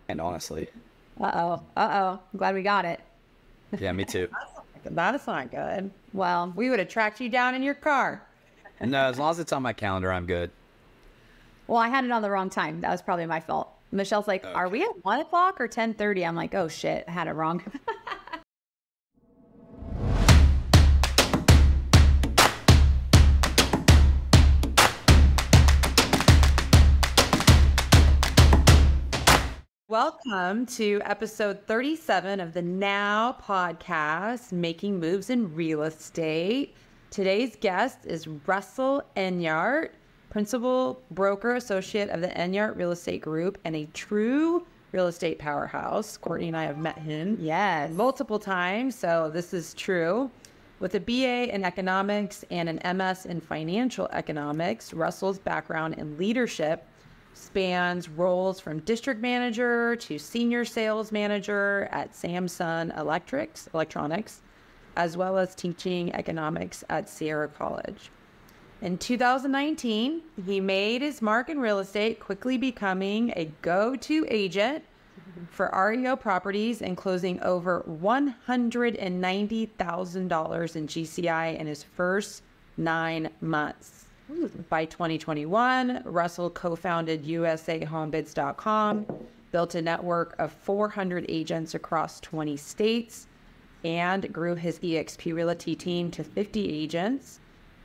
And honestly, Uh-oh. Uh-oh. I'm glad we got it. yeah, me too. That's not good. Well, We would have tracked you down in your car. No, as long as it's on my calendar, I'm good. I had it on the wrong time. That was probably my fault. Michelle's like, are we Okay. at 1 o'clock or 10:30? I'm like, oh shit, I had it wrong. Welcome to episode 37 of the Now podcast, Making Moves in Real Estate. Today's guest is Russell Enyart, Principal Broker Associate of the Enyart Real Estate Group and a true real estate powerhouse. Courtney and I have met him Yes. multiple times, so this is true. With a BA in economics and an MS in financial economics, Russell's background in leadership spans roles from district manager to senior sales manager at Samsung Electronics, as well as teaching economics at Sierra College. In 2019, he made his mark in real estate, quickly becoming a go-to agent for REO properties and closing over $190,000 in GCI in his first 9 months. By 2021, Russell co-founded USAHomebids.com, built a network of 400 agents across 20 states, and grew his eXp Realty team to 50 agents.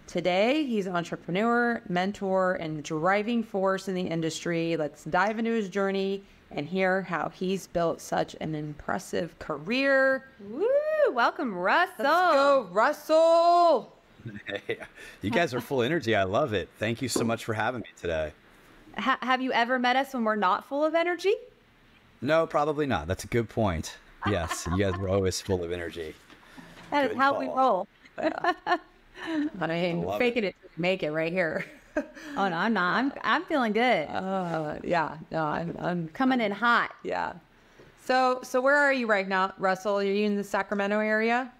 Today, he's an entrepreneur, mentor, and driving force in the industry. Let's dive into his journey and hear how he's built such an impressive career. Woo! Welcome, Russell. Let's go, Russell! Hey, you guys are full of energy. I love it. Thank you so much for having me today. Have you ever met us when we're not full of energy? No, probably not. That's a good point. Yes, you guys were always full of energy. That is Good how we call. roll. I mean, love faking it to make it right here. Oh no, I'm not. I'm feeling good. Yeah, no, I'm Coming in hot. yeah. So where are you right now, Russell? Are you in the Sacramento area?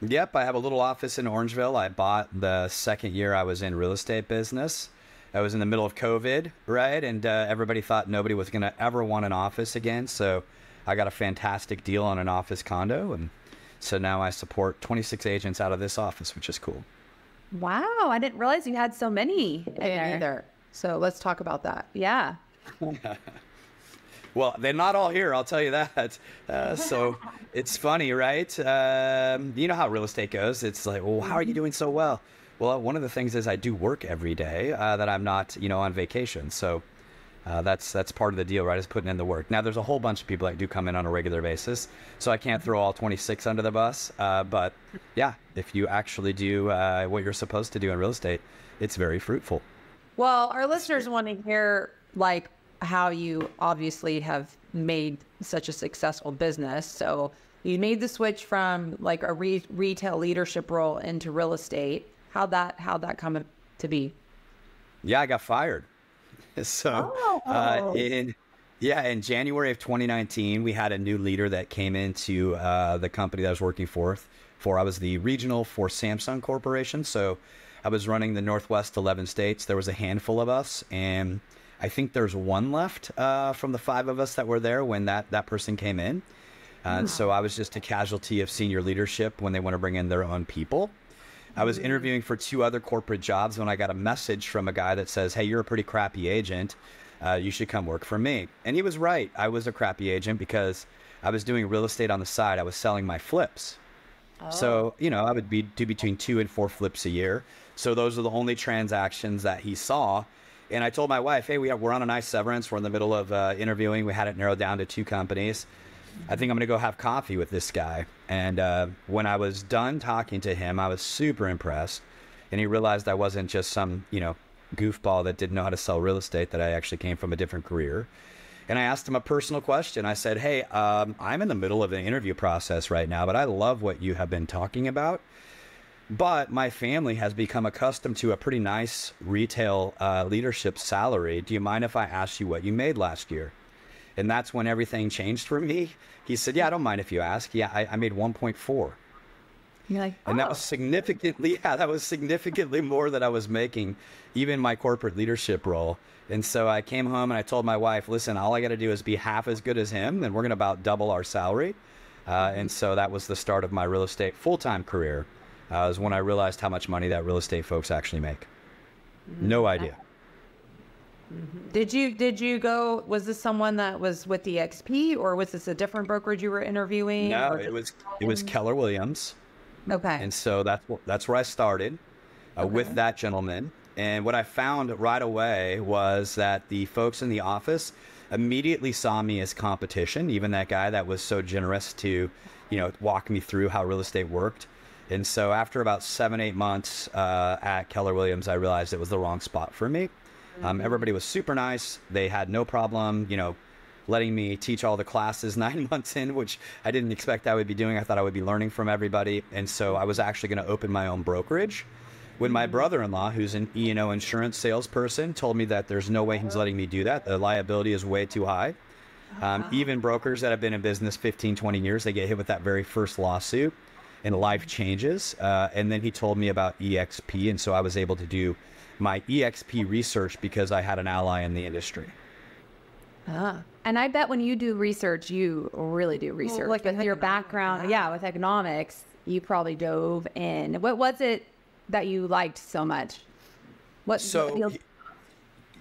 Yep, I have a little office in Orangeville. I bought the second year I was in real estate business. I was in the middle of COVID, right? And everybody thought nobody was going to ever want an office again. So I got a fantastic deal on an office condo. And so now I support 26 agents out of this office, which is cool. Wow, I didn't realize you had so many in there. Either. So let's talk about that. Yeah. Well, they're not all here, I'll tell you that. So it's funny, right? You know how real estate goes. It's like, well, how are you doing so well? Well, one of the things is I do work every day that I'm not, on vacation. So that's part of the deal, right? Is putting in the work. Now, there's a whole bunch of people that do come in on a regular basis. So I can't throw all 26 under the bus. But yeah, if you actually do what you're supposed to do in real estate, it's very fruitful. Well, our listeners want to hear like how you obviously have made such a successful business. So you made the switch from like a retail leadership role into real estate. How'd that come to be? Yeah, I got fired. So in January of 2019, we had a new leader that came into the company that I was working for. I was the regional for Samsung Corporation. So I was running the Northwest 11 states. There was a handful of us, and I think there's one left from the 5 of us that were there when that person came in. So I was just a casualty of senior leadership when they want to bring in their own people. I was interviewing for 2 other corporate jobs when I got a message from a guy that says, hey, you're a pretty crappy agent. You should come work for me. And he was right. I was a crappy agent because I was doing real estate on the side. I was selling my flips. So, I would do between 2 and 4 flips a year. So those are the only transactions that he saw. And I told my wife, hey, we're on a nice severance. We're in the middle of interviewing. We had it narrowed down to 2 companies. I think I'm going to go have coffee with this guy. And when I was done talking to him, I was super impressed. And he realized I wasn't just some, goofball that didn't know how to sell real estate, that I actually came from a different career. And I asked him a personal question. I said, hey, I'm in the middle of an interview process right now, but I love what you have been talking about. But my family has become accustomed to a pretty nice retail leadership salary. Do you mind if I ask you what you made last year? And that's when everything changed for me. He said, yeah, I don't mind if you ask. Yeah, I made 1.4. You're like, And that was significantly, that was significantly more than I was making, even my corporate leadership role. And so I came home and I told my wife, listen, all I got to do is be half as good as him, and we're going to about double our salary. And so that was the start of my real estate full-time career. Was when I realized how much money that real estate folks actually make. No idea. Did you go, was this someone that was with EXP, or was this a different brokerage you were interviewing? No, it was Keller Williams. Okay. And so that's where I started with that gentleman. And what I found right away was that the folks in the office immediately saw me as competition, even that guy that was so generous to, walk me through how real estate worked. And so after about 7-8 months at Keller Williams, I realized it was the wrong spot for me. Everybody was super nice. They had no problem, letting me teach all the classes 9 months in, which I didn't expect I would be doing. I thought I would be learning from everybody. And so I was actually going to open my own brokerage when my brother-in-law, who's an E&O insurance salesperson, told me that there's no way he's letting me do that. The liability is way too high. Even brokers that have been in business 15, 20 years, they get hit with that very first lawsuit and life changes. And then he told me about EXP. And so I was able to do my EXP research because I had an ally in the industry. And I bet when you do research, you really do research. Well, like with your background, with economics, you probably dove in. What was it that you liked so much?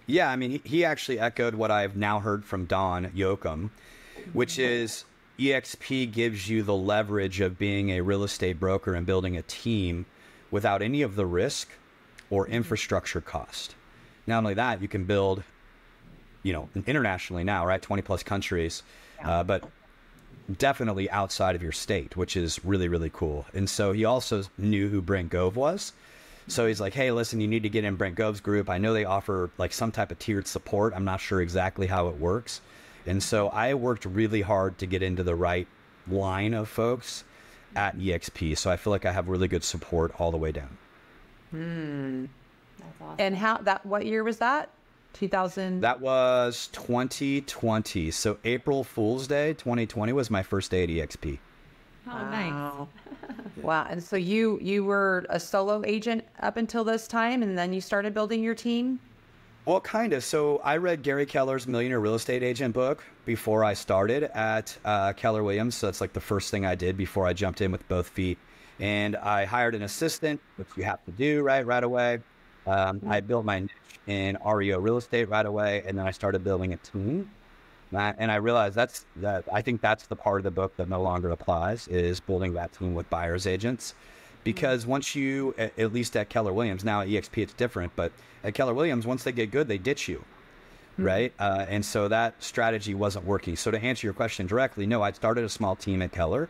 Yeah, I mean, he actually echoed what I've now heard from Don Yoakum, which is EXP gives you the leverage of being a real estate broker and building a team without any of the risk or infrastructure cost. Not only that, you can build, internationally now, right? 20 plus countries, but definitely outside of your state, which is really, really cool. And so he also knew who Brent Gove was. So he's like, hey, listen, you need to get in Brent Gove's group. I know they offer like some type of tiered support. I'm not sure exactly how it works. And so I worked really hard to get into the right line of folks at EXP. So I feel like I have really good support all the way down. That's awesome. And what year was that? 2000? That was 2020. So April Fool's Day, 2020 was my first day at EXP. Oh, nice. Wow. And so you were a solo agent up until this time, and then you started building your team? Well, kind of. So I read Gary Keller's Millionaire Real Estate Agent book before I started at Keller Williams. So that's like the first thing I did before I jumped in with both feet. And I hired an assistant, which you have to do right away. I built my niche in REO real estate right away, and then I started building a team. And I realized I think that's the part of the book that no longer applies, is building that team with buyer's agents. Because once you, at least at Keller Williams, now at EXP it's different, but at Keller Williams, once they get good, they ditch you, right? And so that strategy wasn't working. So to answer your question directly, no, I started a small team at Keller.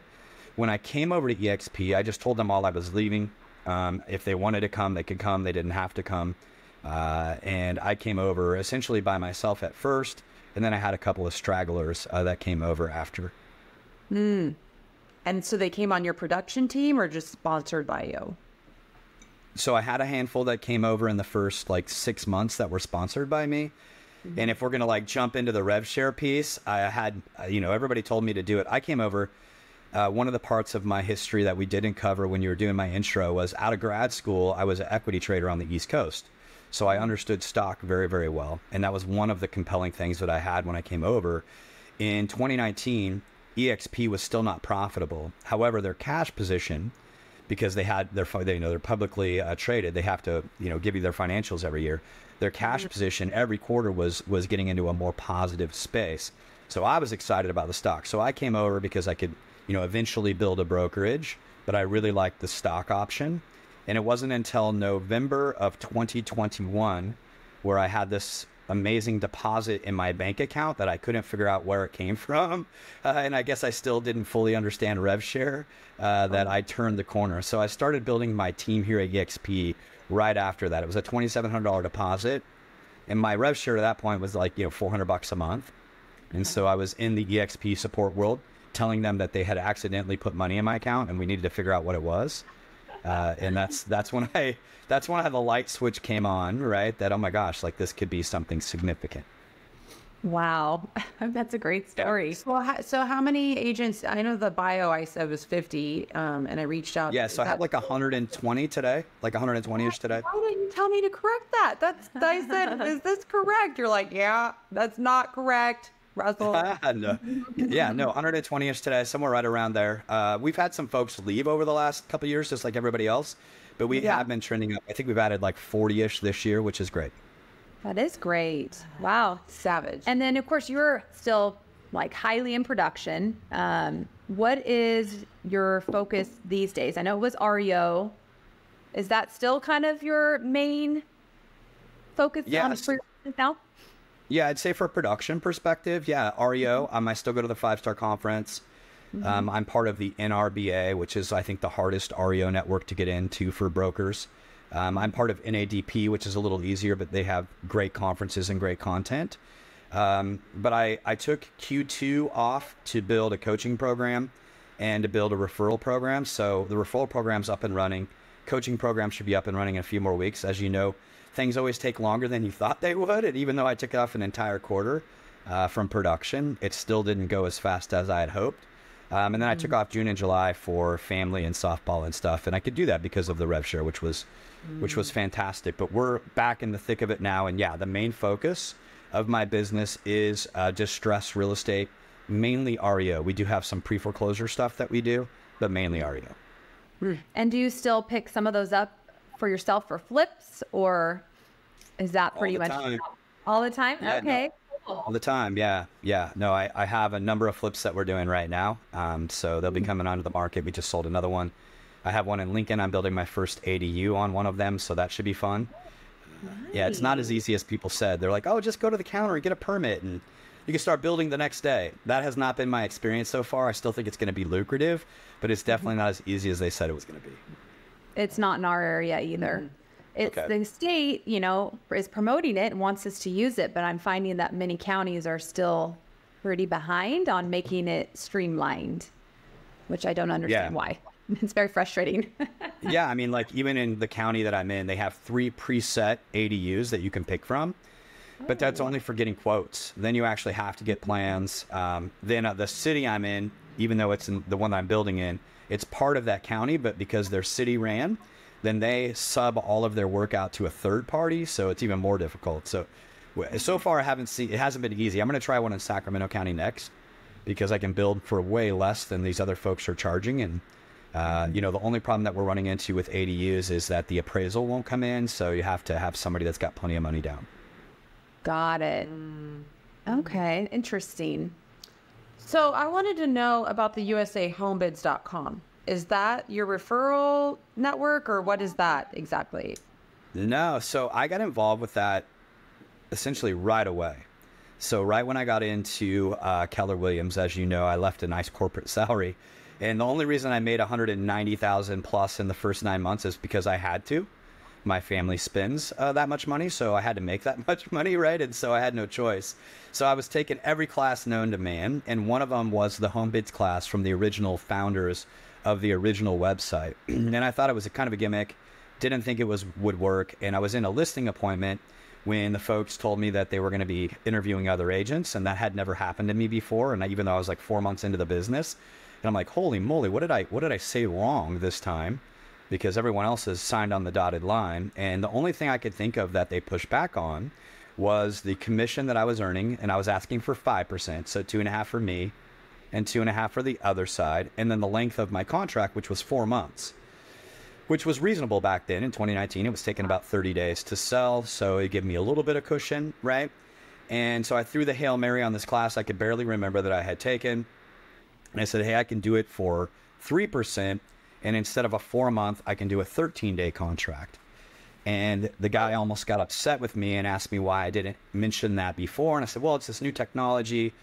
When I came over to EXP, I just told them all I was leaving. If they wanted to come, they could come. They didn't have to come. And I came over essentially by myself at first, and then I had a couple of stragglers that came over after. And so they came on your production team or just sponsored by you? So I had a handful that came over in the first 6 months that were sponsored by me. And if we're going to jump into the rev share piece, I had, everybody told me to do it. I came over. One of the parts of my history that we didn't cover when you were doing my intro was out of grad school, I was an equity trader on the East Coast. So I understood stock very, very well. And that was one of the compelling things that I had when I came over. In 2019, EXP was still not profitable. However, their cash position, because they're publicly traded, they have to, give you their financials every year. Their cash position every quarter was getting into a more positive space. So I was excited about the stock. So I came over because I could, eventually build a brokerage, but I really liked the stock option. And it wasn't until November of 2021 where I had this amazing deposit in my bank account that I couldn't figure out where it came from. And I guess I still didn't fully understand rev share, that I turned the corner. So I started building my team here at EXP right after that. It was a $2,700 deposit. And my rev share at that point was $400 a month. And so I was in the EXP support world telling them that they had accidentally put money in my account and we needed to figure out what it was. And that's when the light switch came on, right? That, oh my gosh, this could be something significant. Wow. That's a great story. So how many agents? I know the bio I said was 50, and I reached out. Yeah, so I have like 120 today, like 120-ish today. Why didn't you tell me to correct that? I said, is this correct? You're like, yeah, that's not correct, Russell. No. Yeah, no, 120-ish today, somewhere right around there. We've had some folks leave over the last couple of years, just like everybody else, but we have been trending up. I think we've added like 40-ish this year, which is great. That is great. Wow. Savage. And then, of course, you're still like highly in production. What is your focus these days? I know it was REO. Is that still kind of your main focus on for now? Yeah, I'd say for a production perspective, REO. I still go to the 5-star conference. I'm part of the NRBA, which is, I think, the hardest REO network to get into for brokers. I'm part of NADP, which is a little easier, but they have great conferences and great content. But I took Q2 off to build a coaching program and to build a referral program. So the referral program's up and running. Coaching program should be up and running in a few more weeks. As you know, things always take longer than you thought they would. And even though I took off an entire quarter from production, it still didn't go as fast as I had hoped. And then I took off June and July for family and softball and stuff. And I could do that because of the rev share, which was fantastic. But we're back in the thick of it now. And yeah, the main focus of my business is distressed real estate, mainly REO. We do have some pre-foreclosure stuff that we do, but mainly REO. And do you still pick some of those up for yourself for flips, or is that pretty much all the time? Yeah, okay. No. All the time, yeah. No, I have a number of flips that we're doing right now. So they'll be coming onto the market. We just sold another one. I have one in Lincoln. I'm building my first ADU on one of them, so that should be fun. Nice. Yeah, it's not as easy as people said. They're like, oh, just go to the counter and get a permit, and you can start building the next day. That has not been my experience so far. I still think it's going to be lucrative, but it's definitely not as easy as they said it was going to be. It's not in our area either. It's the state, is promoting it and wants us to use it, but I'm finding that many counties are still pretty behind on making it streamlined, which I don't understand why. It's very frustrating. Yeah, I mean, like even in the county that I'm in, they have 3 preset ADUs that you can pick from, but that's only for getting quotes. Then you actually have to get plans. Then the city I'm in, even though it's in the one that I'm building in, it's part of that county, but because they're city ran, then they sub all of their work out to a third party, so it's even more difficult. So far it hasn't been easy. I'm going to try one in Sacramento County next, because I can build for way less than these other folks are charging. And the only problem that we're running into with ADUs is that the appraisal won't come in, so you have to have somebody that's got plenty of money down. Got it. Okay, interesting. So I wanted to know about the USAHomebids.com. Is that your referral network, or what is that exactly? No, so I got involved with that essentially right away. So right when I got into Keller Williams, as you know, I left a nice corporate salary. And the only reason I made $190,000 plus in the first 9 months is because I had to. My family spends that much money, so I had to make that much money, right? And so I had no choice. So I was taking every class known to man, and one of them was the Home Bids class from the original founders of the original website. And I thought it was a kind of a gimmick, didn't think it would work. And I was in a listing appointment when the folks told me that they were going to be interviewing other agents, and that had never happened to me before. And even though I was like 4 months into the business, and I'm like, holy moly, what did I say wrong this time? Because everyone else has signed on the dotted line. And the only thing I could think of that they pushed back on was the commission that I was earning, and I was asking for 5%, so 2.5 for me and 2.5 for the other side, and then the length of my contract, which was 4 months, which was reasonable back then. In 2019, it was taking about 30 days to sell, so it gave me a little bit of cushion, right? And so I threw the Hail Mary on this class I could barely remember that I had taken, and I said, hey, I can do it for 3%, and instead of a 4-month, I can do a 13-day contract. And the guy almost got upset with me and asked me why I didn't mention that before. And I said, well, it's this new technology.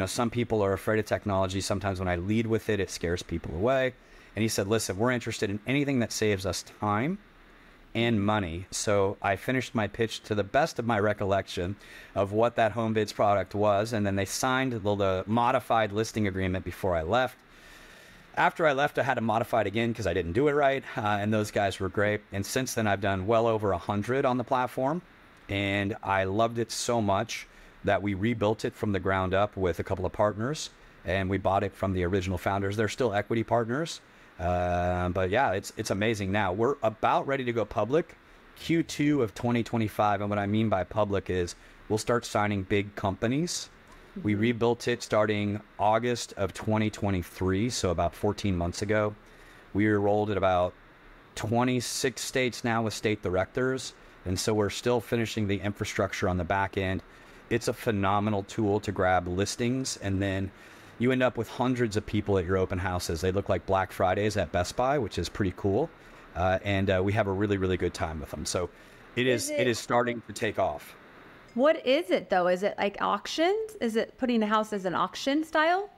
Some people are afraid of technology. Sometimes when I lead with it, it scares people away. And he said, listen, we're interested in anything that saves us time and money. So I finished my pitch to the best of my recollection of what that Home Bids product was. And then they signed the modified listing agreement before I left. After I left, I had to modify it again because I didn't do it right. And those guys were great. And since then, I've done well over 100 on the platform. And I loved it so much that we rebuilt it from the ground up with a couple of partners, and we bought it from the original founders. They're still equity partners. But yeah, it's amazing. Now we're about ready to go public Q2 of 2025. And what I mean by public is we'll start signing big companies. We rebuilt it starting August of 2023. So about 14 months ago. We enrolled at about 26 states now with state directors. And so we're still finishing the infrastructure on the back end. It's a phenomenal tool to grab listings, and then you end up with hundreds of people at your open houses. They look like Black Fridays at Best Buy, which is pretty cool. And we have a really, really good time with them. So it is starting to take off. What is it though? Is it like auctions? Is it putting a house as an auction style?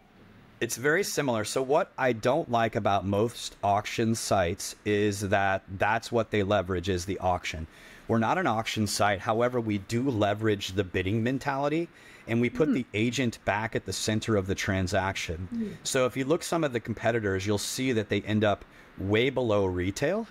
It's very similar. So what I don't like about most auction sites is that that's what they leverage, is the auction. We're not an auction site. However, we do leverage the bidding mentality, and we put the agent back at the center of the transaction. So if you look some of the competitors, you'll see that they end up way below retail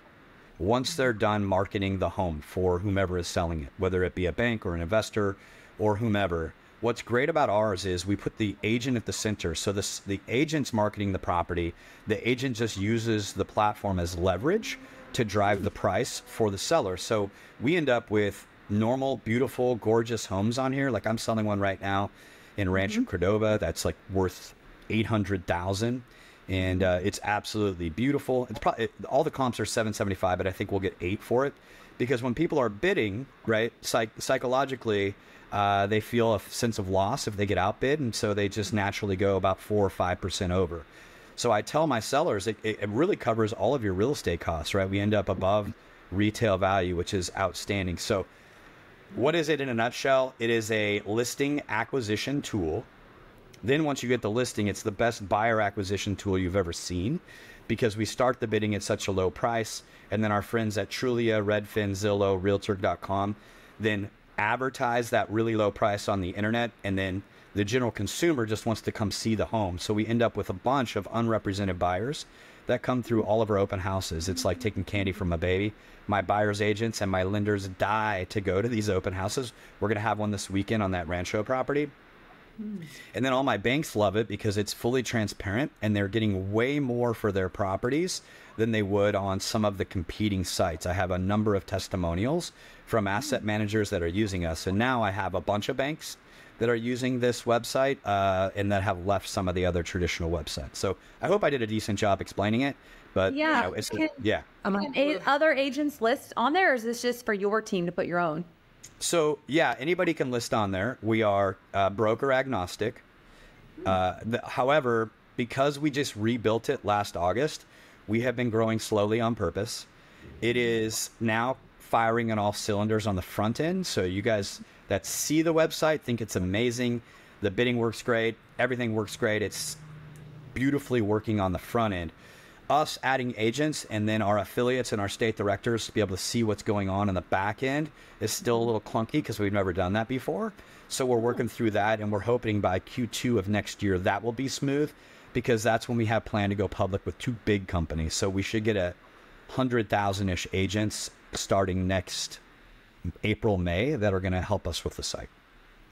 once they're done marketing the home for whomever is selling it, whether it be a bank or an investor or whomever. What's great about ours is we put the agent at the center. So the agent's marketing the property. The agent just uses the platform as leverage to drive the price for the seller. So we end up with normal, beautiful, gorgeous homes on here. Like I'm selling one right now in Rancho Cordova that's like worth $800,000, and it's absolutely beautiful. It's probably all the comps are 775, but I think we'll get 8 for it, because when people are bidding, right, psychologically, they feel a sense of loss if they get outbid, and so they just naturally go about 4 or 5% over. So I tell my sellers, it really covers all of your real estate costs, right? We end up above retail value, which is outstanding. So what is it in a nutshell? It is a listing acquisition tool. Then once you get the listing, it's the best buyer acquisition tool you've ever seen, because we start the bidding at such a low price. And then our friends at Trulia, Redfin, Zillow, Realtor.com then advertise that really low price on the internet, and then the general consumer just wants to come see the home. So we end up with a bunch of unrepresented buyers that come through all of our open houses. It's like taking candy from a baby. My buyer's agents and my lenders die to go to these open houses. We're going to have one this weekend on that Rancho property. And then all my banks love it because it's fully transparent, and they're getting way more for their properties than they would on some of the competing sites. I have a number of testimonials from asset managers that are using us. And now I have a bunch of banks that are using this website and that have left some of the other traditional websites. So I hope I did a decent job explaining it. But yeah, can other agents list on there, or is this just for your team to put your own? So yeah, anybody can list on there. We are broker agnostic. However, because we just rebuilt it last August, we have been growing slowly on purpose. It is now firing on all cylinders on the front end. So you guys that see the website think it's amazing. The bidding works great. Everything works great. It's beautifully working on the front end. Us adding agents and then our affiliates and our state directors to be able to see what's going on in the back end is still a little clunky because we've never done that before. So we're working through that, and we're hoping by Q2 of next year that will be smooth, because that's when we have planned to go public with 2 big companies. So we should get 100,000-ish agents starting next April, May that are going to help us with the site.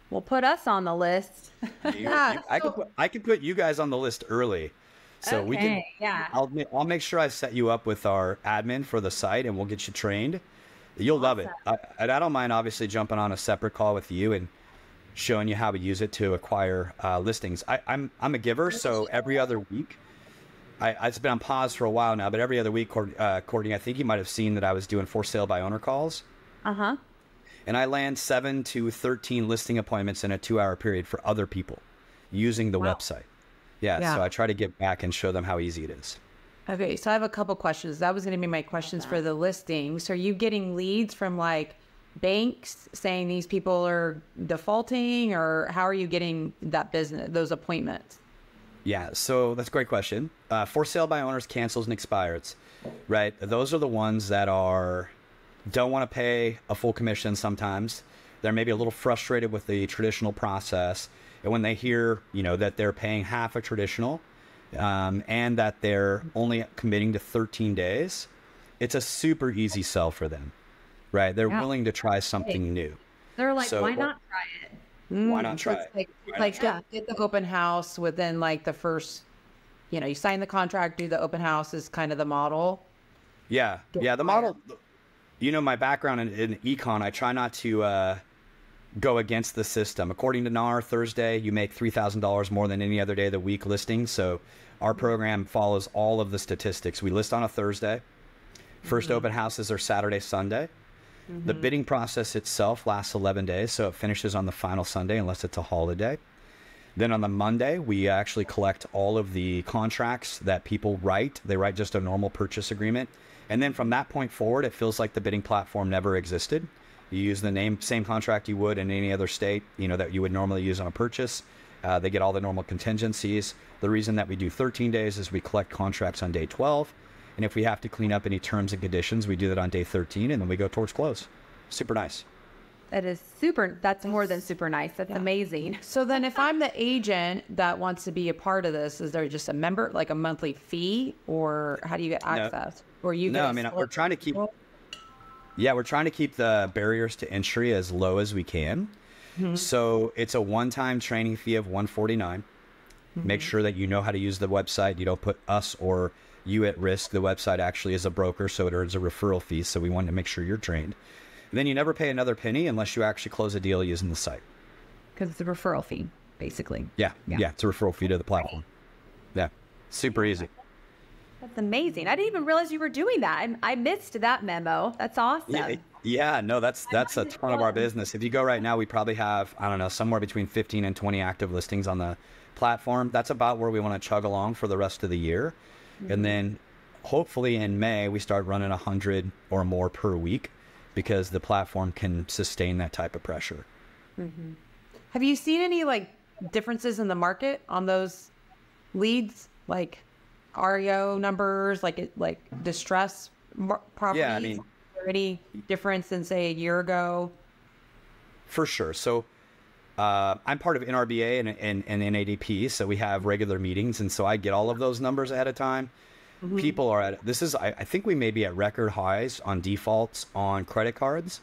Well, put us on the list. I could put you guys on the list early. So okay, we can, yeah. I'll make sure I set you up with our admin for the site, and we'll get you trained. You'll love it. I don't mind obviously jumping on a separate call with you and showing you how to use it to acquire listings. I'm a giver, so every other week, it's been on pause for a while now, but every other week, Courtney, I think you might have seen that I was doing for sale by owner calls. Uh-huh. And I land 7 to 13 listing appointments in a 2-hour period for other people using the website. Yeah, so I try to get back and show them how easy it is. Okay, so I have a couple questions. That was going to be my questions for the listings. Are you getting leads from like banks saying these people are defaulting, or how are you getting that business, those appointments? Yeah, so that's a great question. For sale by owners cancels and expires, right? Those are the ones that don't want to pay a full commission sometimes. They're maybe a little frustrated with the traditional process. And when they hear, that they're paying half a traditional and that they're only committing to 13 days, it's a super easy sell for them, right? They're willing to try something new. They're like, why not try it? Why not try it? Get the open house within like the first, you sign the contract, do the open house is kind of the model. Yeah. Yeah. The model, my background in econ, I try not to go against the system. According to NAR, Thursday, you make $3,000 more than any other day of the week listing. So our program follows all of the statistics. We list on a Thursday. First open houses are Saturday, Sunday. The bidding process itself lasts 11 days, so it finishes on the final Sunday unless it's a holiday. Then on the Monday, we actually collect all of the contracts that people write. They write just a normal purchase agreement. And then from that point forward, it feels like the bidding platform never existed. You use the same contract you would in any other state, that you would normally use on a purchase. They get all the normal contingencies. The reason that we do 13 days is we collect contracts on day 12. And if we have to clean up any terms and conditions, we do that on day 13, and then we go towards close. Super nice. That's more than super nice. That's amazing. So then if I'm the agent that wants to be a part of this, is there just a member, like a monthly fee, or how do you get access? No. Or you we're trying to keep... Yeah, we're trying to keep the barriers to entry as low as we can. So it's a one-time training fee of $149. Make sure that you know how to use the website. You don't put us or you at risk. The website actually is a broker, so it earns a referral fee. So we want to make sure you're trained. And then you never pay another penny unless you actually close a deal using the site. Because it's a referral fee, basically. Yeah, it's a referral fee to the platform. Yeah, super easy. That's amazing. I didn't even realize you were doing that. I missed that memo. That's awesome. Yeah, no, that's a ton of our business. If you go right now, we probably have, I don't know, somewhere between 15 and 20 active listings on the platform. That's about where we want to chug along for the rest of the year. And then hopefully in May, we start running 100 or more per week because the platform can sustain that type of pressure. Have you seen any differences in the market on those leads? Like REO numbers, like distress properties? Yeah, I mean, is there any difference than say a year ago? For sure. So I'm part of NRBA and NADP, so we have regular meetings, and so I get all of those numbers ahead of time. People are I think we may be at record highs on defaults on credit cards,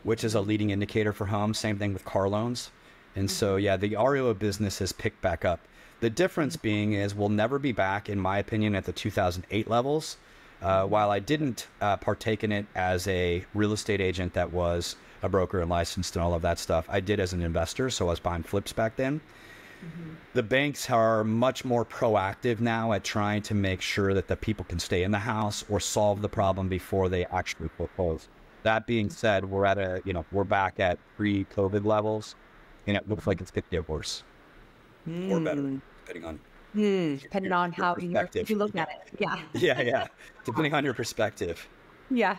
which is a leading indicator for homes. Same thing with car loans. And so, yeah, the REO business has picked back up. The difference being is we'll never be back, in my opinion, at the 2008 levels. While I didn't partake in it as a real estate agent that was a broker and licensed and all of that stuff, I did as an investor, so I was buying flips back then. The banks are much more proactive now at trying to make sure that the people can stay in the house or solve the problem before they actually foreclose. That being said, we're back at pre-COVID levels, and it looks like it's going to get worse or better, depending on how you look at it. Yeah. Depending on your perspective. Yeah.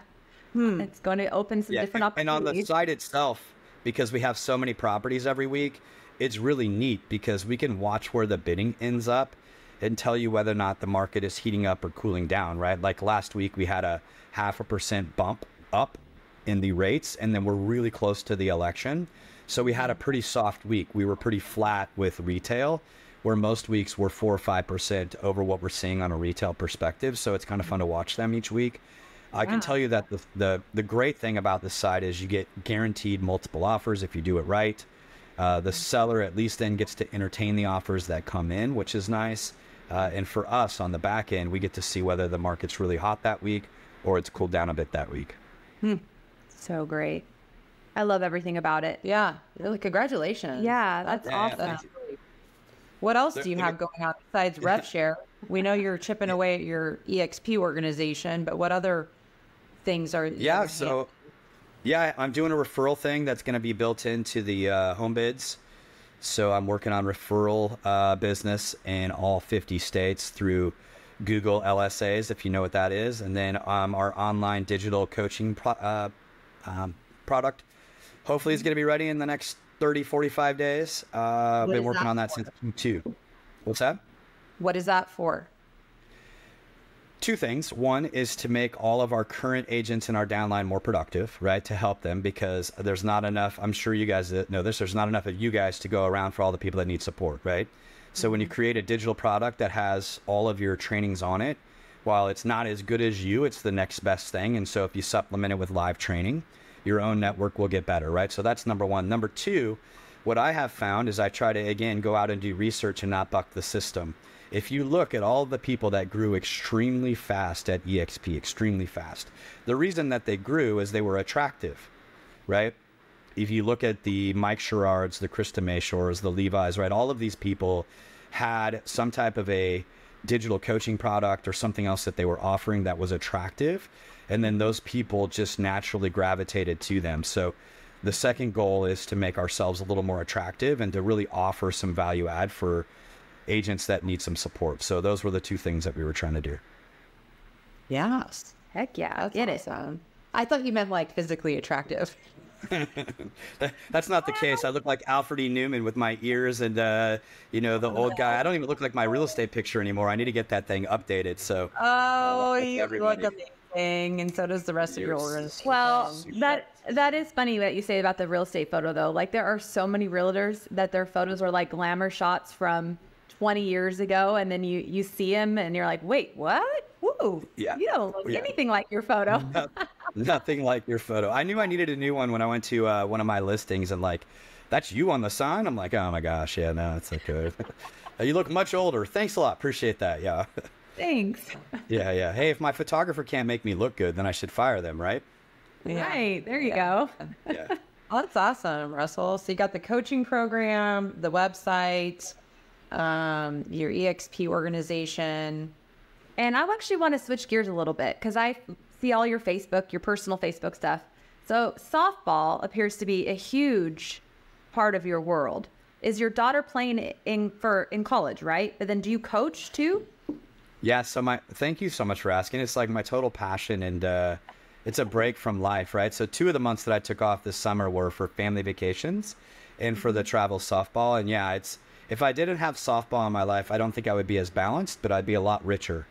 It's going to open some different opportunities. And on the site itself, because we have so many properties every week, it's really neat because we can watch where the bidding ends up and tell you whether or not the market is heating up or cooling down, right? Like last week, we had a 0.5% bump up in the rates, and then we're really close to the election. So we had a pretty soft week. We were pretty flat with retail, where most weeks were 4 or 5% over what we're seeing on a retail perspective. So it's kind of fun to watch them each week. I can tell you that the great thing about this site is you get guaranteed multiple offers if you do it right. The seller at least then gets to entertain the offers that come in, which is nice. And for us on the back end, we get to see whether the market's really hot that week or it's cooled down a bit that week. So great. I love everything about it. Yeah. Really, congratulations. Yeah, that's awesome. What else do you have going on besides RevShare? We know you're chipping away at your EXP organization, but what other things are... I'm doing a referral thing that's going to be built into the home bids. So I'm working on referral business in all 50 states through Google LSAs, if you know what that is. And then our online digital coaching product hopefully is going to be ready in the next 30, 45 days. I've been working on that since Q2. What's that? What is that for? Two things. One is to make all of our current agents in our downline more productive, right? To help them, because there's not enough, I'm sure you guys know this, there's not enough of you guys to go around for all the people that need support, right? So when you create a digital product that has all of your trainings on it, while it's not as good as you, it's the next best thing. And so if you supplement it with live training, your own network will get better, right? So that's number one. Number two, what I have found is I try to, again, go out and do research and not buck the system. If you look at all the people that grew extremely fast at EXP, extremely fast, the reason that they grew is they were attractive, right? If you look at the Mike Sherrards, the Krista Mayshores, the Levi's, right? All of these people had some type of a digital coaching product or something else that they were offering that was attractive. And then those people just naturally gravitated to them. So the second goal is to make ourselves a little more attractive and to really offer some value add for agents that need some support. So those were the two things that we were trying to do. Yes. Heck yeah. That's awesome. I thought you meant like physically attractive. That's not the case. I look like Alfred E. Newman with my ears and, you know, the old guy. I don't even look like my real estate picture anymore. I need to get that thing updated. So, you look amazing, and so does the rest of your organization. Well, that is funny what you say about the real estate photo, though. Like, there are so many realtors that their photos are like glamour shots from 20 years ago, and then you see them, and you're like, wait, what? Woo! Yeah. You don't look anything like your photo. Nothing like your photo. I knew I needed a new one when I went to one of my listings, and like, that's you on the sign? I'm like, oh my gosh, yeah, no, it's okay. You look much older. Thanks a lot. Appreciate that. Yeah. Thanks. Yeah. Hey, if my photographer can't make me look good, then I should fire them, right? Yeah. Right. There you go. Yeah. Well, that's awesome, Russell. So you got the coaching program, the website, your EXP organization. And I actually want to switch gears a little bit because I see all your Facebook, your personal Facebook stuff. So softball appears to be a huge part of your world. Is your daughter playing in college, right? But then do you coach too? Yeah. So thank you so much for asking. It's like my total passion, and it's a break from life, right? So 2 of the months that I took off this summer were for family vacations and for the travel softball. And yeah, if I didn't have softball in my life, I don't think I would be as balanced, but I'd be a lot richer.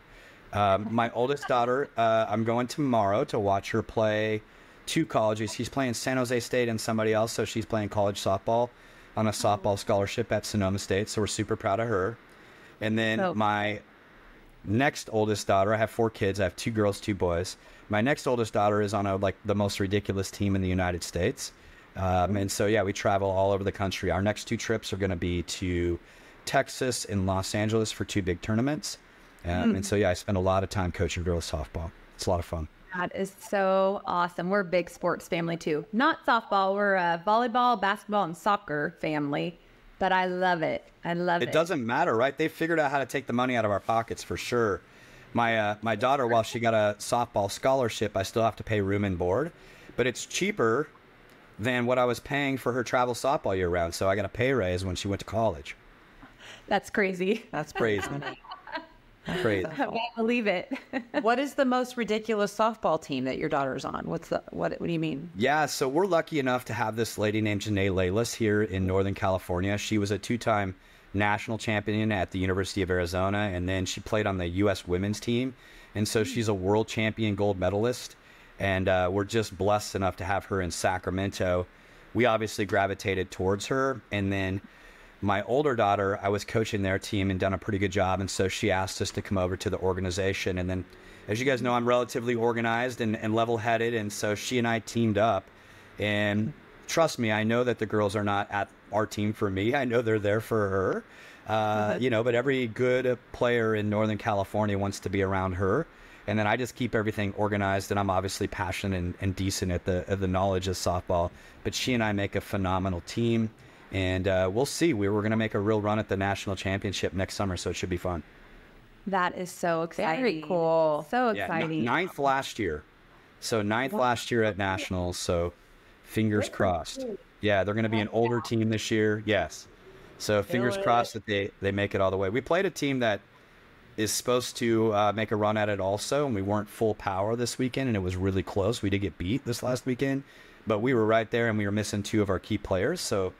My oldest daughter, I'm going tomorrow to watch her play 2 colleges. She's playing San Jose State and somebody else, so she's playing college softball on a softball scholarship at Sonoma State, so we're super proud of her. And then my next oldest daughter, I have 4 kids. I have 2 girls, 2 boys. My next oldest daughter is on the most ridiculous team in the United States. And so, yeah, we travel all over the country. Our next 2 trips are going to be to Texas and Los Angeles for 2 big tournaments. And so, yeah, I spend a lot of time coaching girls softball. It's a lot of fun. That is so awesome. We're a big sports family too. Not softball. We're a volleyball, basketball, and soccer family. But I love it. I love it. It doesn't matter, right? They figured out how to take the money out of our pockets for sure. My daughter, while she got a softball scholarship, I still have to pay room and board. But it's cheaper than what I was paying for her travel softball year round. So I got a pay raise when she went to college. That's crazy. That's crazy. Crazy. I can't believe it. What is the most ridiculous softball team that your daughter's on? What do you mean? Yeah, so we're lucky enough to have this lady named Janae Layless here in Northern California. She was a 2-time national champion at the University of Arizona, and then she played on the U.S. women's team. And so she's a world champion gold medalist. And we're just blessed enough to have her in Sacramento. We obviously gravitated towards her. And then my older daughter, I was coaching their team and done a pretty good job. And so she asked us to come over to the organization. And then, as you guys know, I'm relatively organized and level-headed. And so she and I teamed up. And trust me, I know that the girls are not at our team for me. I know they're there for her. But every good player in Northern California wants to be around her. And then I just keep everything organized, and I'm obviously passionate and decent at the knowledge of softball. But she and I make a phenomenal team. And we'll see. We're going to make a real run at the national championship next summer, so it should be fun. That is so exciting. Very cool. So exciting. Yeah, 9th last year. So 9th last year at nationals. So fingers crossed. Yeah, they're going to be an older team this year. Yes. So fingers crossed that they make it all the way. We played a team that is supposed to make a run at it also, and we weren't full power this weekend, and it was really close. We did get beat this last weekend. But we were right there, and we were missing 2 of our key players. So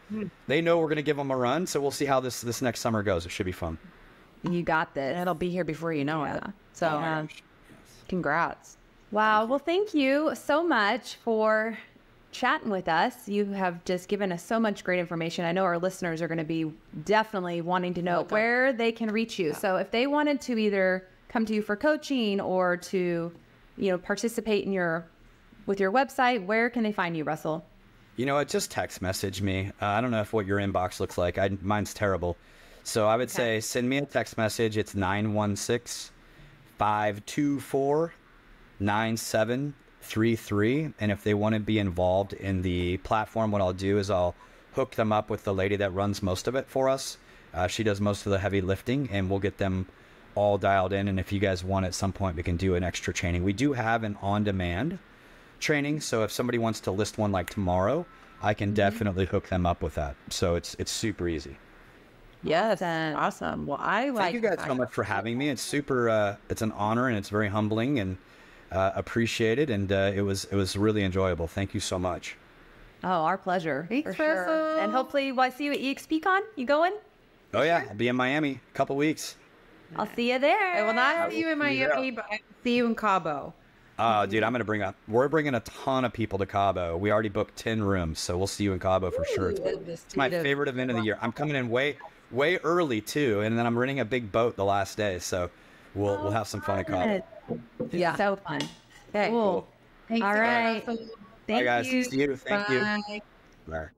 they know we're going to give them a run. So we'll see how this next summer goes. It should be fun. You got this. It'll be here before you know it. So congrats. Wow. Well, thank you so much for chatting with us. You have just given us so much great information. I know our listeners are going to be definitely wanting to know where they can reach you. So if they wanted to either come to you for coaching or to, participate in with your website, where can they find you, Russell? You know what? Just text message me. I don't know what your inbox looks like. Mine's terrible. So I would say send me a text message. It's 916-524-9733. And if they want to be involved in the platform, what I'll do is I'll hook them up with the lady that runs most of it for us. She does most of the heavy lifting, and we'll get them all dialed in. And if you guys want, at some point, we can do an extra training. We do have an on-demand training, so if somebody wants to list one like tomorrow, I can definitely hook them up with that. So it's super easy. Yes, awesome. Well, thank you guys so much for having me. It's super. It's an honor, and it's very humbling and appreciated. And it was really enjoyable. Thank you so much. Oh, our pleasure. Thanks, for sure. Russell. And hopefully, I see you at EXPCon. You going? Oh yeah, I'll be in Miami a couple weeks. I'll see you there. I will not see you in Miami, but I will see you in Cabo. Oh, dude, we're bringing a ton of people to Cabo. We already booked 10 rooms, so we'll see you in Cabo for sure. It's my favorite event of the year. I'm coming in way early too, and then I'm renting a big boat the last day, so we'll have some fun at Cabo. Yeah, so fun. Okay, cool. Thanks. All right. Bye, guys. you. See you. Thank Bye. you. Bye.